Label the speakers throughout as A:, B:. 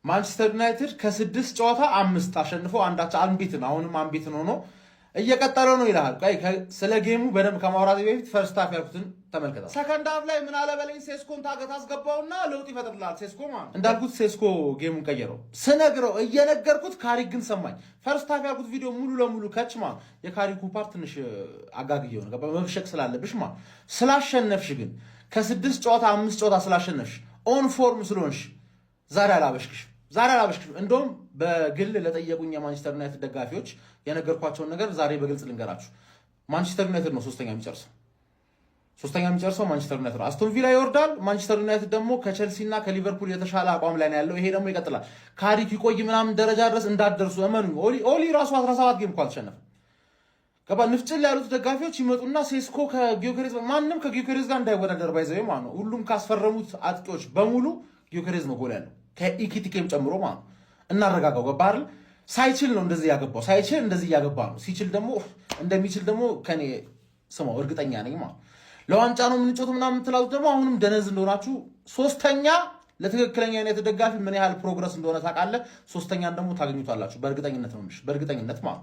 A: ማንቸስተር ዩናይትድ ከ6 ጨዋታ 5 አሸንፎ አንዳች አንቢትን አሁንም አንቢትን ሆኖ እየቀጠለው ነው ይላል። ስለ ጌሙ በደንብ ከማውራት በፊት ፈርስት ሃፍ ያልኩትን ተመልከታ። ሰከንድ ሃፍ ላይ ምን አለ በለኝ ሴስኮን ታገት አስገባውና ለውጥ ይፈጥርላል። ሴስኮ ማለት እንዳልኩት ሴስኮ ጌሙን ቀየረው ስነግረው እየነገርኩት ካሪክ ግን ሰማኝ። ፈርስት ሃፍ ያልኩት ቪዲዮ ሙሉ ለሙሉ ከችማ የካሪኩ ፓርት ትንሽ አጋግየው ነው መብሸቅ ስላለብሽ ማለት ስላሸነፍሽ ግን ከ6 ጨዋታ 5 ጨዋታ ስላሸነፍሽ ኦን ፎርም ስለሆንሽ ዛሬ አላበሽክሽ እንደውም በግል ለጠየቁኝ የማንቸስተር ዩናይትድ ደጋፊዎች የነገርኳቸውን ነገር ዛሬ በግልጽ ልንገራችሁ። ማንቸስተር ዩናይትድ ነው ሶስተኛ የሚጨርሰው ማንቸስተር ዩናይትድ ነው። አስቶን ቪላ ይወርዳል። ማንቸስተር ዩናይትድ ደግሞ ከቸልሲና ከሊቨርፑል የተሻለ አቋም ላይ ነው ያለው። ይሄ ደግሞ ይቀጥላል። ካሪክ ይቆይ ምናምን ደረጃ ድረስ እንዳትደርሱ እመኑኝ። ኦሊ ራሱ 17 ጌም እኮ አልተሸነፈም። ገባ ንፍጭል ያሉት ደጋፊዎች ይመጡና ሴስኮ ከጊዮከሬዝ ማንም ከጊዮከሬዝ ጋር እንዳይወዳደር ባይዘው ማለት ነው። ሁሉም ካስፈረሙት አጥቂዎች በሙሉ ጊዮከሬዝ ነው ጎል ያለው ከኢኪቲኬም ጨምሮ ማለት ነው። እናረጋጋው ገባ አይደል? ሳይችል ነው እንደዚህ ያገባው። ሳይችል እንደዚህ ያገባ ነው። ሲችል ደግሞ እንደሚችል ደግሞ ከኔ ስማው እርግጠኛ ነኝ ማለት ለዋንጫ ነው የምንጮት ምናምን የምትላሉት ደግሞ አሁንም ደነዝ እንደሆናችሁ ሶስተኛ ለትክክለኛ ዩናይትድ ደጋፊ ምን ያህል ፕሮግረስ እንደሆነ ታውቃለህ። ሶስተኛን ደግሞ ታገኙታላችሁ በእርግጠኝነት ነው በእርግጠኝነት ማለት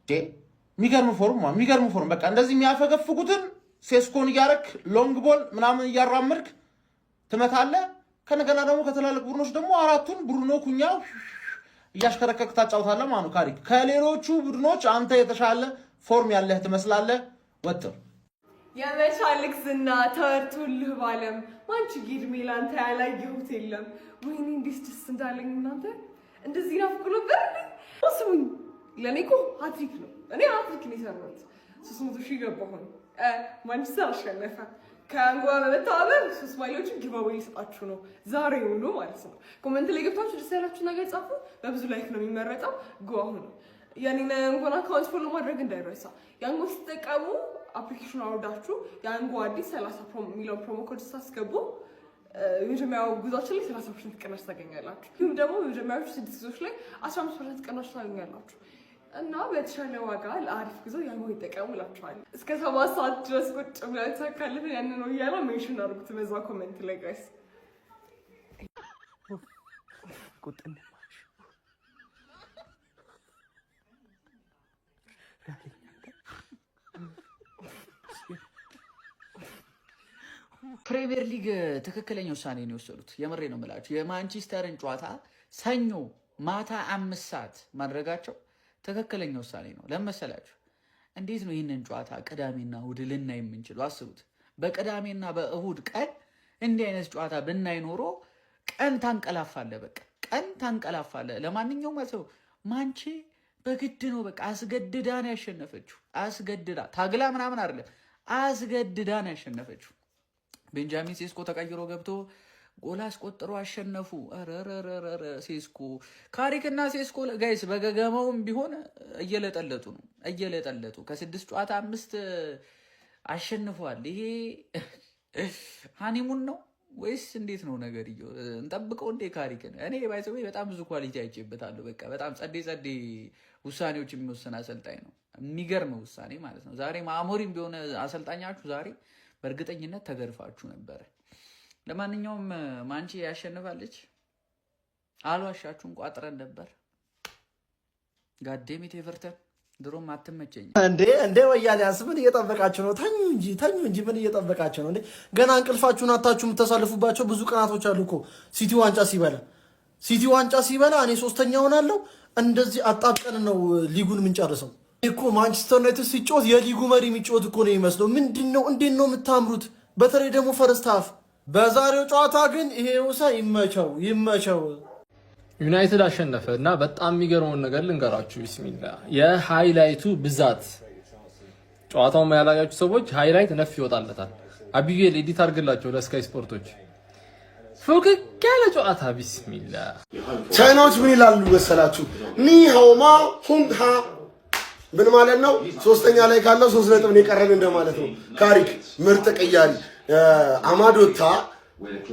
A: የሚገርም ፎርም በቃ እንደዚህ የሚያፈገፍጉትን ሴስኮን እያረክ ሎንግ ቦል ምናምን እያራምድክ ትመታለህ። ከነገና ደግሞ ከትላልቅ ቡድኖች ደግሞ አራቱን ብሩኖ ኩኛ እያሽከረከክ ታጫውታለህ ማለት ነው። ካሪክ ከሌሎቹ ቡድኖች አንተ የተሻለ ፎርም ያለህ ትመስላለህ። ወጥር
B: የመቻልክ ዝና ተወርቶልህ ባለም ማንቺ ጊድሜ ላንተ ያላየሁት የለም። ወይኔ እንዴት ደስ እንዳለኝ እናንተ እንደዚህ ናፍቆ ነበር። ስሙኝ ለኔ እኮ ሃትሪክ ነው። እኔ ሃትሪክ ነው የሰራሁት። 300,000 ገባሁኝ። ማንቸስተር አሸነፈ። ከአንጓ በመተባበር 3 ማይሎችን ጊቫዌይ ሊሰጣችሁ ነው ዛሬ ሁሉ ማለት ነው። ኮሜንት ላይ ገብታችሁ ደስ ያላችሁ ነገር ጻፉ። በብዙ ላይክ ነው የሚመረጠው። ጎ አሁን ያኔን አንጎን አካውንት ፎሎ ማድረግ እንዳይረሳ። ያንጎ ስትጠቀሙ አፕሊኬሽን አውርዳችሁ ያንጎ አዲስ 30 ፕሮሞ የሚለው ፕሮሞ ኮድ ስታስገቡ የመጀመሪያው ጉዟችን ላይ 30% ቅናሽ ታገኛላችሁ። ይሁን ደግሞ የመጀመሪያዎቹ 6 ጉዞች ላይ 15% ቅናሽ ታገኛላችሁ። እና በተሻለ ዋጋ ለአሪፍ ጉዞ ያንጎ ይጠቀሙ እላችኋለሁ። እስከ 7 ሰዓት ድረስ ቁጭ ብላችሁ ተካልፈን ያን ነው እያለ ሜንሽን አድርጉት በዛ ኮሜንት ላይ ጋይስ።
C: ፕሪሚየር ሊግ ትክክለኛ ውሳኔ ነው የወሰዱት። የምሬ ነው የምላችሁ። የማንቸስተርን ጨዋታ ሰኞ ማታ 5 ሰዓት ማድረጋቸው ትክክለኛ ውሳኔ ነው። ለመሰላችሁ እንዴት ነው ይህንን ጨዋታ ቅዳሜና እሁድ ልናይ የምንችለው? አስቡት። በቅዳሜና በእሁድ ቀን እንዲህ አይነት ጨዋታ ብናይ ኖሮ ቀን ታንቀላፋለ። በቃ ቀን ታንቀላፋለ። ለማንኛውም ሰው ማንቼ በግድ ነው በቃ አስገድዳን ያሸነፈችው። አስገድዳ ታግላ ምናምን አይደለም፣ አስገድዳን ያሸነፈችው። ቤንጃሚን ሴስኮ ተቀይሮ ገብቶ ጎል አስቆጥሮ አሸነፉ። አረረረረ ሴስኮ ካሪክና ሴስኮ ጋይስ በገገማውም ቢሆን እየለጠለጡ ነው እየለጠለጡ ከ6 ጨዋታ 5 አሸንፈዋል። ይሄ ሃኒሙን ነው ወይስ እንዴት ነው ነገር? እንጠብቀው እንዴ ካሪክን? እኔ ባይዘው በጣም ብዙ ኳሊቲ አይቼበታለሁ። በቃ በጣም ጸዴ ውሳኔዎች የሚወስን አሰልጣኝ ነው። የሚገርም ውሳኔ ማለት ነው። ዛሬ አሞሪም ቢሆን አሰልጣኛችሁ ዛሬ በእርግጠኝነት ተገርፋችሁ ነበረ። ለማንኛውም ማንቼ ያሸንፋለች። አልዋሻችሁም፣ ቋጥረን ነበር። ጋዴሚት ኤቨርተን ድሮም አትመቸኝ
D: እንዴ ወያኔያስ ምን እየጠበቃችሁ ነው? ተኙ እንጂ ምን እየጠበቃችሁ ነው እንዴ? ገና እንቅልፋችሁን አታችሁ የምተሳልፉባቸው ብዙ ቀናቶች አሉ እኮ። ሲቲ ዋንጫ ሲበላ እኔ 3ኛ ሆናለሁ። እንደዚህ አጣብቀን ነው ሊጉን የምንጨርሰው እኮ። ማንቸስተር ዩናይትድ ሲጮት የሊጉ መሪ የሚጮት እኮ ነው የሚመስለው። ምንድነው? እንዴት ነው የምታምሩት? በተለይ ደግሞ ፈርስት ሃፍ። በዛሬው ጨዋታ ግን ይሄ ውሳ ይመቸው።
E: ዩናይትድ አሸነፈ እና በጣም የሚገርመውን ነገር ልንገራችሁ። ቢስሚላ የሃይላይቱ ብዛት። ጨዋታውን ያላያችሁ ሰዎች ሃይላይት ነፍ ይወጣለታል። አቢጌል ኤዲት አድርግላቸው ለስካይ ስፖርቶች። ፉክክ ያለ ጨዋታ ቢስሚላ።
D: ቻይናዎች ምን ይላሉ መሰላችሁ? ኒሃውማ ሁንሃ ምን ማለት ነው? 3ኛ ላይ ካለው 3 ነጥብ ነው የቀረን እንደማለት ነው። ካሪክ ምርጥ ቀያሪ አማዶታ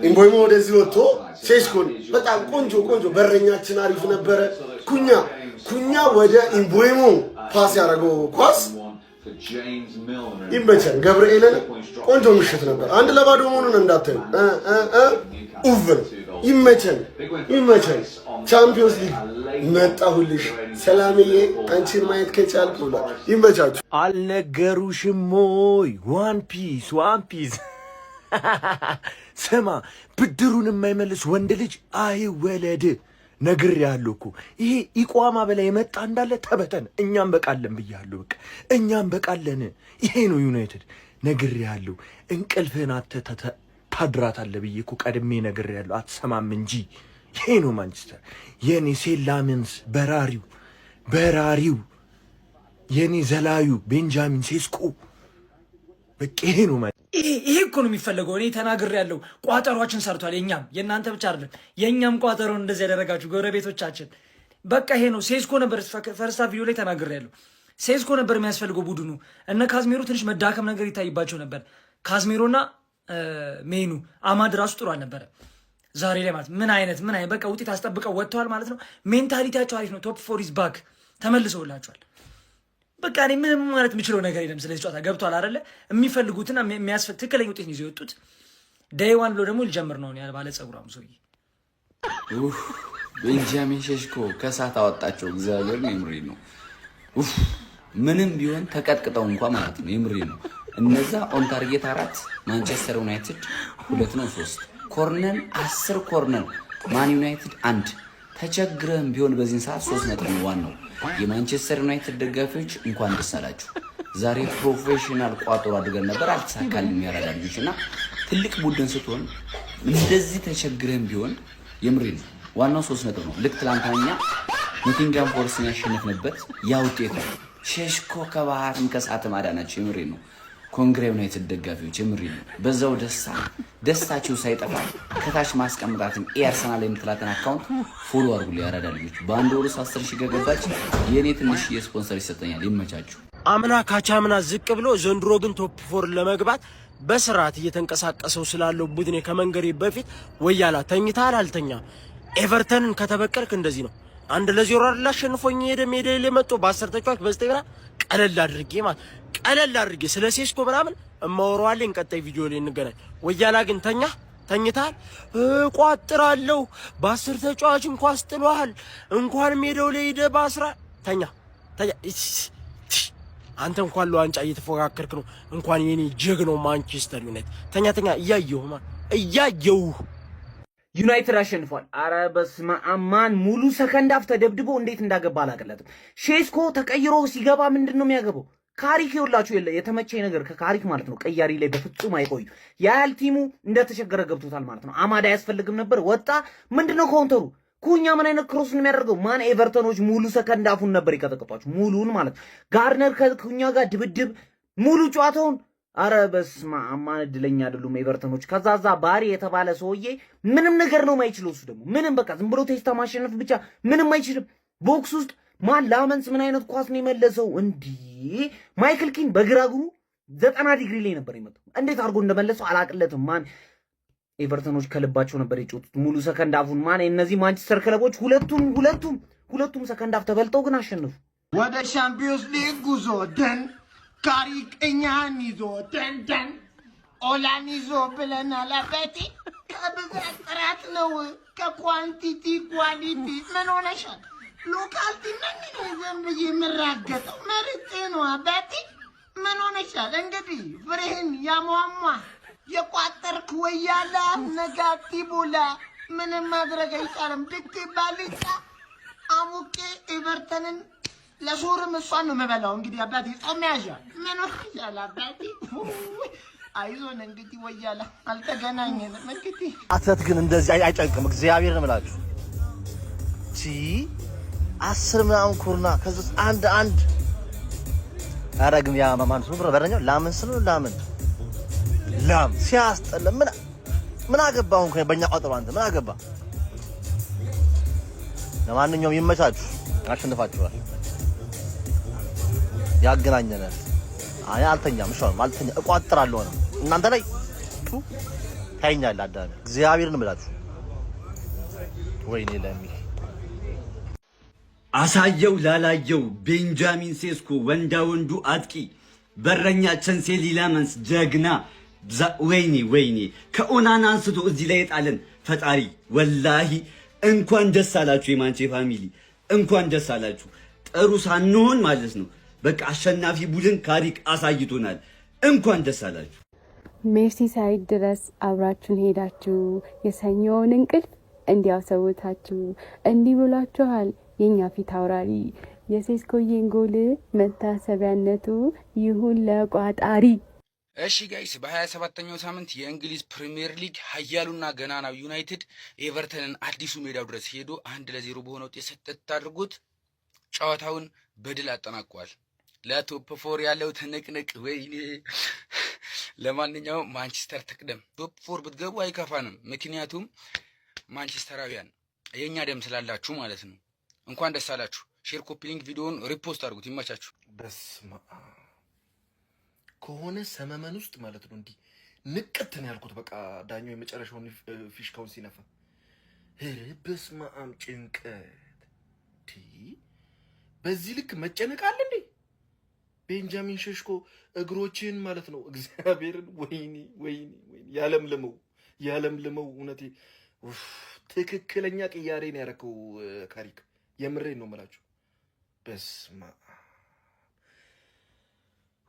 D: ኢምቦይሞ ወደዚህ ወጥቶ ሴስኮን በጣም ቆንጆ በረኛችን አሪፍ ነበረ። ኩኛ ወደ ኢምቦይሞ ፓስ ያደረገው ኳስ ይመቸን። ገብርኤልን ቆንጆ ምሽት ነበር። 1-0 መሆኑን እንዳታዩ። ኡቭ
F: ይመቸን ይመቸን። ቻምፒዮንስ ሊግ መጣሁልሽ ሰላምዬ፣ አንቺን ማየት ከቻልኩ ብሏል። ይመቻችሁ።
G: አልነገሩሽም ወይ? ዋን ፒስ ስማ፣ ብድሩን የማይመልስ ወንድ ልጅ አይወለድ። ነግሬሃለሁ እኮ ይሄ ኢቋማ በላይ የመጣ እንዳለ ተበተን። እኛም በቃለን ብያለሁ። በቃ እኛም በቃለን። ይሄ ነው ዩናይትድ። ነግሬሃለሁ። እንቅልፍህን ታድራታለህ ብዬ እኮ ቀድሜ ነግሬሃለሁ። አትሰማም እንጂ ይሄ ነው ማንቸስተር። የኔ ሴላምንስ በራሪው የኔ ዘላዩ ቤንጃሚን ሴስኮ በቃ ይሄ ነው ማለት።
H: ይሄ እኮ ነው የሚፈለገው። እኔ ተናግሬያለሁ። ቋጠሯችን ሰርቷል። የኛም የእናንተ ብቻ አይደለም። የኛም ቋጠሮን እንደዚህ ያደረጋችሁ ጎረቤቶቻችን። በቃ ይሄ ነው። ሴስኮ ነበር ፈርስታ ቪዲዮ ላይ ተናግሬያለሁ። ሴስኮ ነበር የሚያስፈልገው ቡድኑ። እነ ካዝሜሮ ትንሽ መዳከም ነገር ይታይባቸው ነበር። ካዝሜሮና ሜኑ አማድ ራሱ ጥሩ አልነበረ ዛሬ ላይ ማለት ምን አይነት በቃ ውጤት አስጠብቀው ወጥተዋል ማለት ነው። ሜንታሊቲያቸው አሪፍ ነው። ቶፕ ፎር ኢዝ ባክ ተመልሰውላቸዋል። በቃ እኔ ምንም ማለት የምችለው ነገር የለም ስለዚህ ጨዋታ። ገብቷል አይደለ? የሚፈልጉትና ትክክለኛ ውጤት ነው ይዘው የወጡት። ዴይ ዋን ብሎ ደግሞ ሊጀምር ነው ያለ ባለ ጸጉራም ሰውዬ።
C: ቤንጃሚን ሼሽኮ ከሳት አወጣቸው። እግዚአብሔር ነው የምሬ ነው። ምንም ቢሆን ተቀጥቅጠው እንኳን ማለት ነው የምሬ ነው። እነዛ ኦን ታርጌት 4 ማንቸስተር ዩናይትድ 2 ነው 3 ኮርነር 10 ኮርነር ማን ዩናይትድ 1 ተቸግረም ቢሆን በዚህን ሰዓት 3 ነጥብ ነው ዋናው። የማንቸስተር ዩናይትድ ደጋፊዎች እንኳን ደስ አላችሁ። ዛሬ ፕሮፌሽናል ቋጠሮ አድርገን ነበር፣ አልተሳካልንም። ያራዳ ልጆች እና ትልቅ ቡድን ስትሆን እንደዚህ ተቸግረም ቢሆን የምሬ ነው ዋናው 3 ነጥብ ነው። ልክ ትላንትና ኖቲንግሃም ፎረስትን ያሸነፍንበት ያ ውጤት ነው። ሼሽኮ ከባህርም ከሰዓትም አዳናቸው። የምሬ ነው። ኮንግሬ ዩናይትድ ደጋፊዎች የምሬ ነው። በዛው ደስታችሁ ሳይጠፋ ከታች ማስቀምጣትን ኤአርሰናል የምትላትን አካውንት ፎሎ አድርጉ። ያራዳ ልጆች በአንድ ወር ውስጥ 10 ሺህ ከገባች የኔ ትንሽ የስፖንሰር ይሰጠኛል። ይመቻችሁ።
G: አምና ካቻምና ዝቅ ብሎ ዘንድሮ ግን ቶፕ ፎር ለመግባት በስርዓት እየተንቀሳቀሰው ስላለው ቡድኔ ከመንገሬ በፊት ወያላ ተኝታል አልተኛ ኤቨርተንን ከተበቀልክ እንደዚህ ነው። 1-0 አይደል አሸንፎኝ ሄደ። ሜዳ ላይ መጥቶ በ10 ተጫዋች በስተግራ ቀለል አድርጌ ስለ ሴስኮ ምናምን እማወራዋለሁ። ቀጣይ ቪዲዮ ላይ እንገናኝ። ወያላ ግን ተኝታል። ቋጥራለሁ በ10 ተጫዋች እንኳን አስጥሏል። እንኳን ሜዳው ላይ ሄደ በ10 ተኛ። አንተ እንኳን ለዋንጫ እየተፎካከርክ ነው። እንኳን የኔ ጀግናው ማንቸስተር ዩናይትድ ተኛ እያየሁ
C: ዩናይትድ አሸንፏል። አረ በስመ አብ ማን ሙሉ ሰከንድ አፍ ተደብድቦ እንዴት እንዳገባ አላቀለትም። ሼስኮ ተቀይሮ ሲገባ ምንድን ነው የሚያገባው? ካሪክ ይኸውላችሁ የተመቸኝ ነገር ከካሪክ ማለት ነው ቀያሪ ላይ በፍጹም አይቆዩ። ያህል ቲሙ እንደተቸገረ ገብቶታል ማለት ነው። አማዳ አያስፈልግም ነበር ወጣ። ምንድነው ካውንተሩ? ኩኛ ምን አይነት ክሮስ ነው የሚያደርገው? ማን ኤቨርተኖች ሙሉ ሰከንድ አፉን ነበር ይቀጠቅጧቸው ሙሉን ማለት ጋርነር ከኩኛ ጋር ድብድብ ሙሉ ጨዋታውን። አረ በስመ አብ ማን እድለኛ አይደሉም ኤቨርተኖች። ከዛዛ ባሪ የተባለ ሰውዬ ምንም ነገር ነው የማይችለው። እሱ ደግሞ ምንም በቃ ዝም ብሎ ቴስታ ማሸነፍ ብቻ ምንም አይችልም። ቦክስ ውስጥ ማን ላመንስ ምን አይነት ኳስ ነው የመለሰው? እንዲህ ማይክል ኪን በግራ እግሩ 90 ዲግሪ ላይ ነበር የመጣው። እንዴት አድርጎ እንደመለሰው አላቅለትም። ማን ኤቨርተኖች ከልባቸው ነበር የጮቱት ሙሉ ሰከንድ አፉን። ማን እነዚህ ማንቸስተር ክለቦች ሁለቱም ሰከንድ አፍ ተበልጠው ግን አሸነፉ።
I: ወደ ሻምፒዮንስ ሊግ ጉዞ ደን ካሪክ እኛን ይዞ ደን ኦላን ይዞ ብለናል። አባቴ ከብዛት ጥራት ነው ከኳንቲቲ ኳሊቲ ምን ሆነሻል? ሎካልቲ ምን ዘም የምራገጠው መርጬ ነው። አባቴ ምን ሆነሻል? እንግዲህ ፍሬህን ያሟሟ የቋጠርክ ወያላ ነጋቲቡላ ምንም ማድረግ አይቻልም። ድክ ባልጫ አሙቄ ኤቨርተንን ለሱርም እሷን ነው የምበላው። እንግዲህ አባቴ ጾም ያዣል። ምን ሆነሻል? አባቴ አይዞን እንግዲህ ወያላ አልተገናኘንም። እንግዲህ
G: አትለት ግን እንደዚህ አይጨንቅም። እግዚአብሔር ነው የምላችሁ 10 ምናምን ኩርና ከዚህ አንድ አረግም ያ ማማን ሱብረ በረኛው ላምን ስሉ ላም ሲያስጠላ ምን አገባሁ እንኳን በእኛ ቋጠሮ አንተ ምን አገባ። ለማንኛውም ይመቻችሁ፣ አሸንፋችኋል። ያገናኘናል። አይ አልተኛም፣ እሺ አልተኛ እቋጥራለሁ ነው እናንተ ላይ ታይኛል። አዳም እግዚአብሔርን እምላችሁ ወይኔ ለሚ
J: አሳየው ላላየው ቤንጃሚን ሴስኮ ወንዳ ወንዱ አጥቂ በረኛ ቸንሴሊ ላመንስ ጀግና ወይኔ ከኦናና አንስቶ እዚህ ላይ የጣለን ፈጣሪ ወላሂ እንኳን ደስ አላችሁ የማንቼ ፋሚሊ፣ እንኳን ደስ አላችሁ። ጥሩ ሳንሆን ማለት ነው በቃ አሸናፊ ቡድን ካሪክ አሳይቶናል። እንኳን ደስ አላችሁ።
K: ሜርሲ ሳይድ ድረስ አብራችሁን ሄዳችሁ የሰኞውን እንቅልፍ እንዲያሰውታችሁ እንዲህ ብሏችኋል የኛ ፊት አውራሪ። የሴስኮዬን ጎል መታሰቢያነቱ ይሁን ለቋጣሪ።
L: እሺ ጋይስ በ27ኛው ሳምንት የእንግሊዝ ፕሪሚየር ሊግ ኃያሉና ገናናው ዩናይትድ ኤቨርተንን አዲሱ ሜዳው ድረስ ሄዶ 1-0 በሆነ ውጤት ሰጥተት አድርጎት ጨዋታውን በድል አጠናቋል። ለቶፕ 4 ያለው ትንቅንቅ ወይኔ። ለማንኛውም ማንቸስተር ትቅደም። ቶፕ 4 ብትገቡ አይከፋንም፣ ምክንያቱም ማንቸስተራውያን የኛ ደም ስላላችሁ ማለት ነው። እንኳን ደስ አላችሁ። ሼር፣ ኮፒ ሊንክ፣ ቪዲዮውን ሪፖስት አድርጉት። ይመቻችሁ።
G: በስመ አብ ከሆነ ሰመመን ውስጥ ማለት ነው እንዲህ ንቅት ነው ያልኩት። በቃ ዳኛው የመጨረሻውን ፊሽካውን ሲነፋ በስመ አብ ጭንቀት። በዚህ ልክ መጨነቅ አለ እንዴ? ቤንጃሚን ሸሽኮ እግሮችን ማለት ነው እግዚአብሔርን ወይኔ ወይኔ ወይኔ ያለምልመው እውነቴ ትክክለኛ ቅያሬን ያረከው ካሪክ የምሬን ነው የምላችሁ። በስመ አብ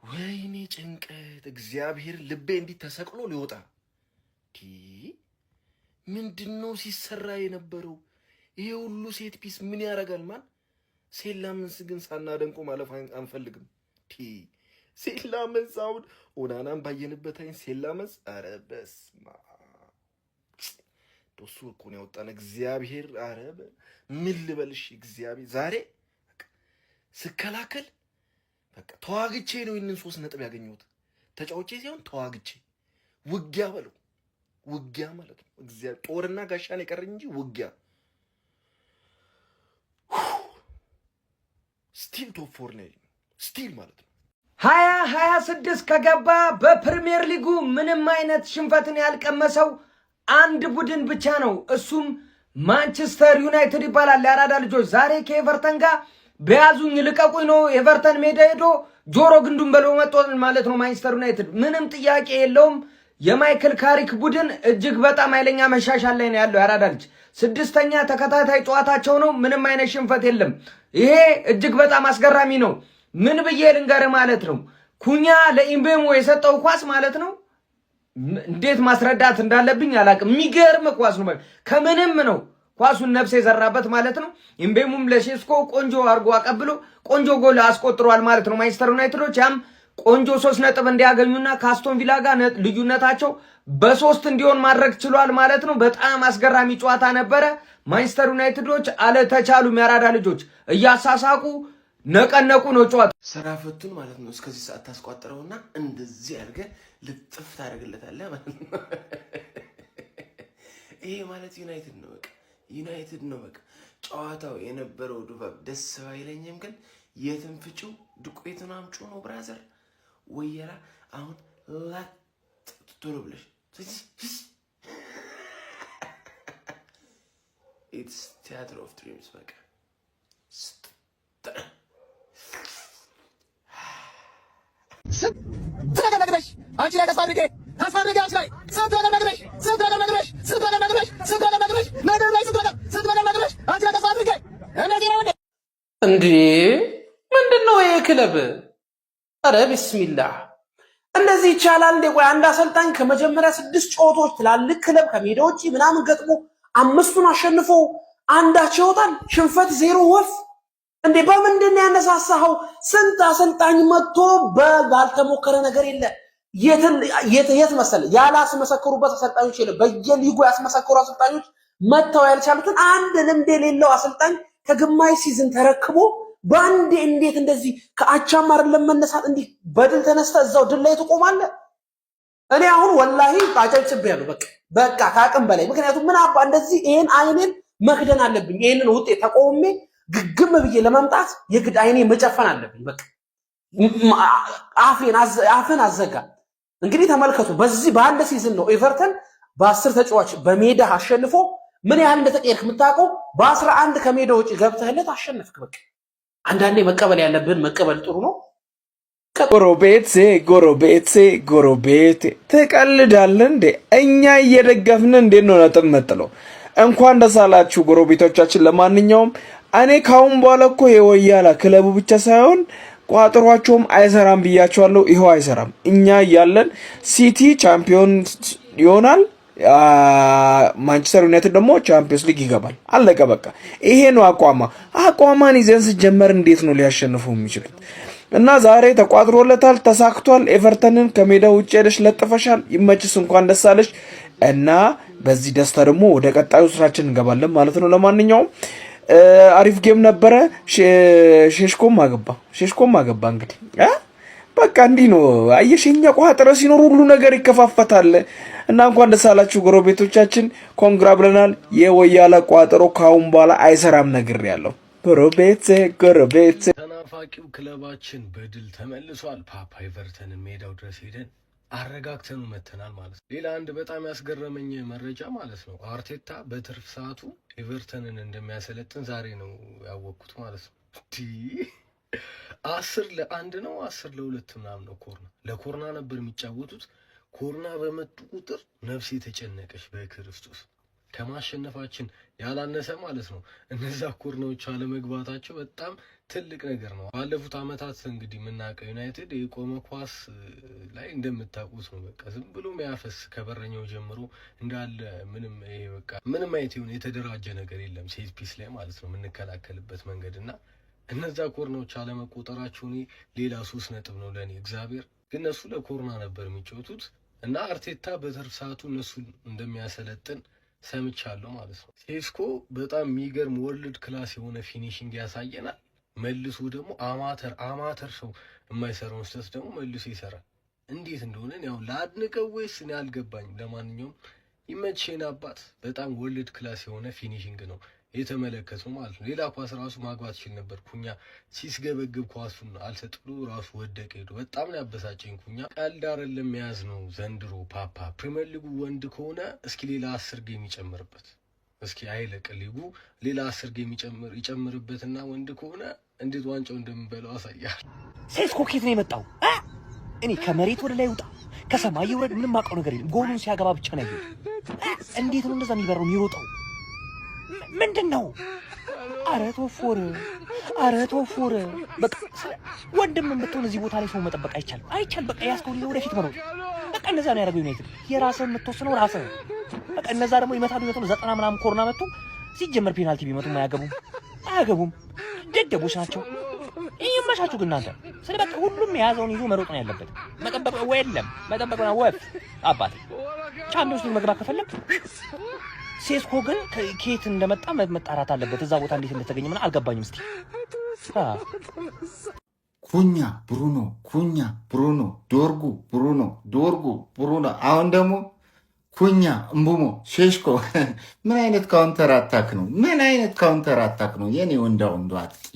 G: ወይኔ ጭንቀት እግዚአብሔር ልቤ እንዲህ ተሰቅሎ ሊወጣ ምንድነው ሲሰራ የነበረው? ይሄ ሁሉ ሴት ፒስ ምን ያደርጋል ማን? ሴላመንስ ግን ሳናደንቆ ማለፍ አንፈልግም። ሴላመንስ አሁን ኦናናን ባየንበት አይን ሴላመንስ አረ በስመ አብ ዶሱ እኮ ነው ያወጣን እግዚአብሔር። አረ ምን ልበልሽ እግዚአብሔር ዛሬ ስከላከል በቃ ተዋግቼ ነው ይህንን 3 ነጥብ ያገኘሁት። ተጫውቼ ሳይሆን ተዋግቼ ውጊያ በለው ውጊያ ማለት ነው። እግዚአብሔር ጦርና ጋሻን የቀረኝ እንጂ ውጊያ ስቲል ቶፕ 4 ላይ ስቲል ማለት ነው።
H: 2026 ከገባ በፕሪሚየር ሊጉ ምንም አይነት ሽንፈትን ያልቀመሰው አንድ ቡድን ብቻ ነው። እሱም ማንቸስተር ዩናይትድ ይባላል። የአራዳ ልጆች ዛሬ ከኤቨርተን ጋር በያዙኝ ልቀቁኝ ነው ኤቨርተን ሜዳ ሄዶ ጆሮ ግንዱን በለው መጥቷል ማለት ነው። ማንቸስተር ዩናይትድ ምንም ጥያቄ የለውም። የማይክል ካሪክ ቡድን እጅግ በጣም ኃይለኛ መሻሻል ላይ ነው ያለው። የአራዳ ልጅ 6ኛ ተከታታይ ጨዋታቸው ነው። ምንም አይነት ሽንፈት የለም። ይሄ እጅግ በጣም አስገራሚ ነው። ምን ብዬ ልንገር ማለት ነው። ኩኛ ለኢምቤሞ የሰጠው ኳስ ማለት ነው እንዴት ማስረዳት እንዳለብኝ አላቅም። የሚገርም ኳስ ነው። ከምንም ነው ኳሱን ነፍስ የዘራበት ማለት ነው። ኢምቤሙም ለሼስኮ ቆንጆ አርጎ አቀብሎ ቆንጆ ጎል አስቆጥሯል ማለት ነው። ማንቸስተር ዩናይትዶች ያም ቆንጆ 3 ነጥብ እንዲያገኙና ካስቶን ቪላ ጋር ልዩነታቸው በ3 እንዲሆን ማድረግ ችሏል ማለት ነው። በጣም አስገራሚ ጨዋታ ነበረ። ማንቸስተር ዩናይትዶች አለተቻሉም። የአራዳ ልጆች እያሳሳቁ ነቀነቁ ነው ጨዋታ።
F: ስራ ፈቱን ማለት ነው። እስከዚህ ሰዓት ታስቋጥረውና እንደዚህ አድርገህ ልጥፍ ታደርግለታለህ ማለት ነው። ይሄ ማለት ዩናይትድ ነው በቃ ዩናይትድ ነው በቃ። ጨዋታው የነበረው ድባብ ደስ ባይለኝም ግን የትም ፍጪው ዱቄቱን አምጪ ነው ብራዘር። ወየራ አሁን ላት ቶሎ ብለሽ ኢትስ ቲያትር ኦፍ ድሪምስ በቃ
I: ትነግረሽ አንቺ ላይ ተስፋ አድርጌ አንቺ ላይ ስንት ነገር ነግረሽ አንቺ ላይ ተስፋ አድርጌ እነዚህ ነው
A: እንዴ ምንድነው ይሄ ክለብ? አረ ቢስሚላህ እንደዚህ ይቻላል እንዴ? ቆይ አንድ አሰልጣኝ ከመጀመሪያ 6 ጨዋታዎች ትላልቅ ክለብ ከሜዳ ውጪ ምናምን ገጥሞ 5ቱን አሸንፎ አንዳቸው ይወጣል። ሽንፈት 0 ወፍ እንዴ! በምንድን ነው ያነሳሳኸው? ስንት አሰልጣኝ መጥቶ ባልተሞከረ ነገር የለ። የት መሰለ ያላስመሰከሩበት አሰልጣኞች የለ። በየሊጉ ያስመሰከሩ አሰልጣኞች መጥተው ያልቻሉትን አንድ ልምድ የሌለው አሰልጣኝ ከግማሽ ሲዝን ተረክቦ ባንዴ እንዴት እንደዚህ ከአቻም አይደለም መነሳት እንዲህ በድል ተነስተ እዛው ድል ላይ ትቆማለህ? እኔ አሁን ወላሂ አጨብጭቤያለሁ። በቃ ከአቅም በላይ ምክንያቱም ምን አባ እንደዚህ ይሄን አይኔን መክደን አለብኝ። ይሄንን ውጤት ተቆሜ ግግም ብዬ ለማምጣት የግድ አይኔ መጨፈን አለብኝ። በቃ አፍን አዘጋ። እንግዲህ ተመልከቱ፣ በዚህ በአንድ ሲዝን ነው ኤቨርተን በ10 ተጫዋች በሜዳ አሸንፎ ምን ያህል እንደተቀየርክ የምታውቀው። በ11 ከሜዳ ውጪ ገብተህለት አሸነፍክ። በቃ አንዳንዴ መቀበል ያለብን መቀበል ጥሩ ነው።
G: ጎረቤቴ ትቀልዳለህ እንዴ? እኛ እየደገፍን እንዴት ነው ነጥብ መጥለው? እንኳን ደስ አላችሁ ጎረቤቶቻችን። ለማንኛውም እኔ ካሁን በኋላ እኮ የወያላ ክለቡ ብቻ ሳይሆን ቋጥሯቸውም አይሰራም ብያቸዋለሁ። ይኸው አይሰራም። እኛ እያለን ሲቲ ቻምፒዮን ይሆናል፣ ማንቸስተር ዩናይትድ ደግሞ ቻምፒዮንስ ሊግ ይገባል። አለቀ በቃ። ይሄ ነው አቋማን ይዘን ስጀመር እንዴት ነው ሊያሸንፉ የሚችሉት? እና ዛሬ ተቋጥሮለታል፣ ተሳክቷል። ኤቨርተንን ከሜዳ ውጭ ሄደሽ ለጥፈሻል። ይመችስ፣ እንኳን ደስ አለሽ። እና በዚህ ደስታ ደግሞ ወደ ቀጣዩ ስራችን እንገባለን ማለት ነው። ለማንኛውም አሪፍ ጌም ነበረ። ሼሽኮም አገባ። እንግዲህ በቃ እንዲህ ነው አየሽ፣ የኛ ቋጥረ ሲኖር ሁሉ ነገር ይከፋፈታል። እና እንኳን ደስ አላችሁ ጎረቤቶቻችን፣ ኮንግራ ብለናል። የወያላ ቋጥሮ ካሁን በኋላ አይሰራም ነግሬያለሁ። ጎረቤቴ
E: ተናፋቂው ክለባችን በድል ተመልሷል። ፓፓ ኤቨርተንን ሜዳው ድረስ ሄደን አረጋግተኑ መተናል ማለት ነው። ሌላ አንድ በጣም ያስገረመኝ መረጃ ማለት ነው አርቴታ በትርፍ ሰዓቱ ኤቨርተንን እንደሚያሰለጥን ዛሬ ነው ያወቅኩት ማለት ነው። 10-1 ነው 10-2 ምናምን ነው። ለኮርና ነበር የሚጫወቱት። ኮርና በመጡ ቁጥር ነፍሴ ተጨነቀች በክርስቶስ። ከማሸነፋችን ያላነሰ ማለት ነው። እነዛ ኮርናዎች አለመግባታቸው በጣም ትልቅ ነገር ነው። ባለፉት አመታት እንግዲህ የምናውቀው ዩናይትድ የቆመ ኳስ ላይ እንደምታውቁት ነው። በቃ ዝም ብሎ የሚያፈስ ከበረኛው ጀምሮ እንዳለ ምንም አይነት የሆነ የተደራጀ ነገር የለም ሴት ፒስ ላይ ማለት ነው የምንከላከልበት መንገድ እና እነዛ ኮርናዎች አለመቆጠራቸው ሌላ 3 ነጥብ ነው ለኔ። እግዚአብሔር ግን እነሱ ለኮርና ነበር የሚጫወቱት እና አርቴታ በትርፍ ሰዓቱ እነሱን እንደሚያሰለጥን ሰምቻለሁ ማለት ነው። ሴስኮ በጣም የሚገርም ወርልድ ክላስ የሆነ ፊኒሽንግ ያሳየናል። መልሶ ደግሞ አማተር ሰው የማይሰራውን ስህተት ደግሞ መልሶ ይሰራል። እንዴት እንደሆነ ያው ላድንቀው ወይስ እኔ አልገባኝም። ለማንኛውም ይመችሽን አባት። በጣም ወርልድ ክላስ የሆነ ፊኒሽንግ ነው የተመለከተው ማለት ነው። ሌላ ኳስ ራሱ ማግባት ይችል ነበር። ኩኛ ሲስገበግብ ኳሱን አልሰጥሎ ራሱ ወደቀ ሄዶ። በጣም ነው ያበሳጨኝ ኩኛ። ቀልድ አይደለም መያዝ ነው ዘንድሮ ፓፓ። ፕሪሚየር ሊጉ ወንድ ከሆነ እስኪ ሌላ 10 ጌም ይጨምርበት። እስኪ አይለቅ ሊጉ ሌላ 10 ጌም ይጨምርበትና ወንድ ከሆነ እንዴት ዋንጫው እንደምንበላው አሳያል።
G: ሴስኮ ኬት ነው የመጣው? እኔ ከመሬት ወደ ላይ ውጣ ከሰማይ ይውረድ ምንም አውቀው ነገር የለም። ጎሉን ሲያገባ ብቻ ነው ያየው። እንዴት ነው እንደዛ የሚበረው የሚሮጠው? ምንድን ነው? ኧረ ቶፎር በቃ ወንድም ብትሆን እዚህ ቦታ ላይ ሰው መጠበቅ አይቻልም። በቃ ያስከው ወደፊት መሮጥ በቃ እነዛ ነው ያደረገው ዩናይትድ። የራስህን የምትወስነው ራስህ በቃ። እነዛ ደግሞ ይመታሉ 90 ምናምን ኮርና መጥቶ ሲጀመር ፔናልቲ ቢመቱም አያገቡም። ደደቦች ናቸው። ይመሻችሁ ግን እናንተ። ስለ በቃ ሁሉም የያዘውን ይዞ መሮጥ ነው ያለበት። መጠበቅ ነው ወፍ አባቴ። ቻምፒዮንስ ሊግ መግባት ከፈለግ ሴስኮ ግን ከኬት እንደመጣ መጣራት አለበት። እዛ ቦታ እንዴት እንደተገኘ ምን አልገባኝም። እስቲ
M: ኩኛ ብሩኖ ዶርጉ ብሩኖ አሁን ደግሞ ኩኛ እምቡሞ ሼሽኮ። ምን አይነት ካውንተር አታክ ነው? የኔ ወንዳ አጥቂ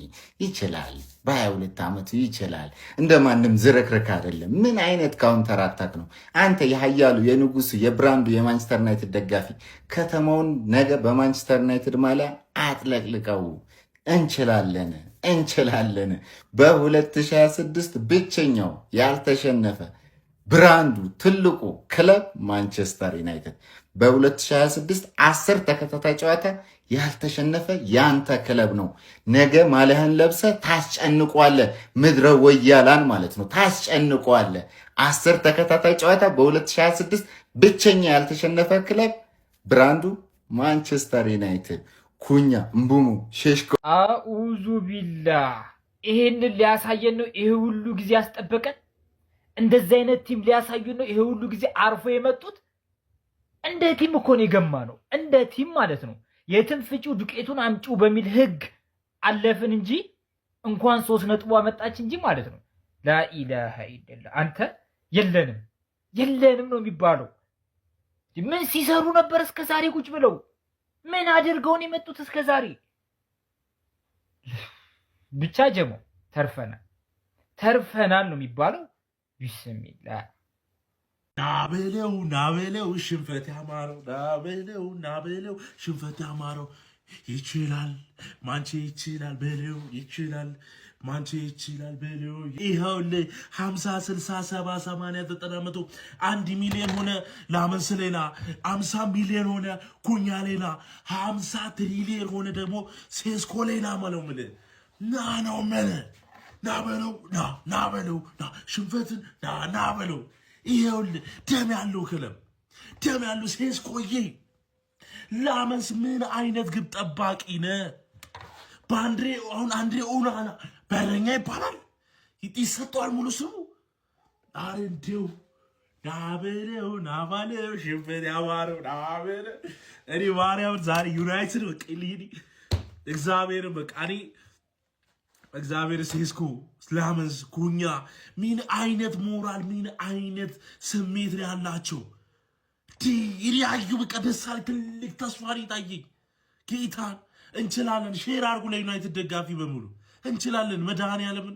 M: ይችላል። በ22 ዓመቱ ይችላል። እንደማንም ዝረክረክ አይደለም። ምን አይነት ካውንተር አታክ ነው? አንተ የሀያሉ የንጉሱ የብራንዱ የማንቸስተር ዩናይትድ ደጋፊ ከተማውን ነገ በማንቸስተር ዩናይትድ ማሊያ አጥለቅልቀው። እንችላለን። በ2026 ብቸኛው ያልተሸነፈ ብራንዱ ትልቁ ክለብ ማንቸስተር ዩናይትድ በ2026 10 ተከታታይ ጨዋታ ያልተሸነፈ ያንተ ክለብ ነው። ነገ ማሊያህን ለብሰ ታስጨንቋለ። ምድረ ወያላን ማለት ነው ታስጨንቋለ። 10 ተከታታይ ጨዋታ በ2026 ብቸኛ ያልተሸነፈ ክለብ ብራንዱ ማንቸስተር ዩናይትድ። ኩኛ እምቡሙ ሼሽኮ
H: አኡዙ ቢላ። ይሄንን ሊያሳየን ነው ይሄ ሁሉ ጊዜ ያስጠበቀን። እንደዚህ አይነት ቲም ሊያሳዩን ነው ይሄ ሁሉ ጊዜ አርፎ የመጡት። እንደ ቲም እኮ ነው የገማ ነው። እንደ ቲም ማለት ነው። የትም ፍጪው ዱቄቱን አምጪው በሚል ህግ አለፍን እንጂ እንኳን 3 ነጥብ አመጣች እንጂ ማለት ነው። ላኢላሃ ኢላላህ። አንተ የለንም ነው የሚባለው። ምን ሲሰሩ ነበር እስከ ዛሬ ቁጭ ብለው? ምን አድርገውን የመጡት እስከ ዛሬ? ብቻ ጀሞ ተርፈናል ነው የሚባለው። ቢስሚላህ
N: ናበለው ሽንፈት ያማረው ናበለው ሽንፈት ያማረው። ይችላል ማንቼ ይችላል በለው ይችላል ማንቼ ይችላል በለው። ይኸውልህ 50 60 70 80 90 100 1 ሚሊዮን ሆነ ላመንስ ሌላ 50 ሚሊዮን ሆነ ኩኛ ሌላ 50 ትሪሊዮን ሆነ ደግሞ ሴስኮ ሌላ ማለት ነው። ና ነው ማለት ና በለው ና በለው ና ሽንፈትን ና በለው። ይኸውልህ ደም ያለው ክለብ ደም ያለው ሴስኮዬ ላመንስ ምን አይነት ግብ ጠባቂ ነህ? አንድሬ ኦናና በረኛ ይባላል ይሰጠዋል ሙሉ ስሙ። አረ እንዲው ናበለው ናባለው ሽንፈት ያማረው ናበለው። እኔ ማርያምን ዛሬ ዩናይትድ በቃ ልሂድ እግዚአብሔር በቃ እኔ እግዚአብሔር ሴስኮ ላመንስ ኩኛ ምን አይነት ሞራል ምን አይነት ስሜት ያላቸው ይሪያዩ በቃ ደሳል ትልቅ ተስፋ ይታየኝ። ጌታን እንችላለን። ሼር አድርጉ ለዩናይትድ ደጋፊ በሙሉ እንችላለን። መድኃኒዓለምን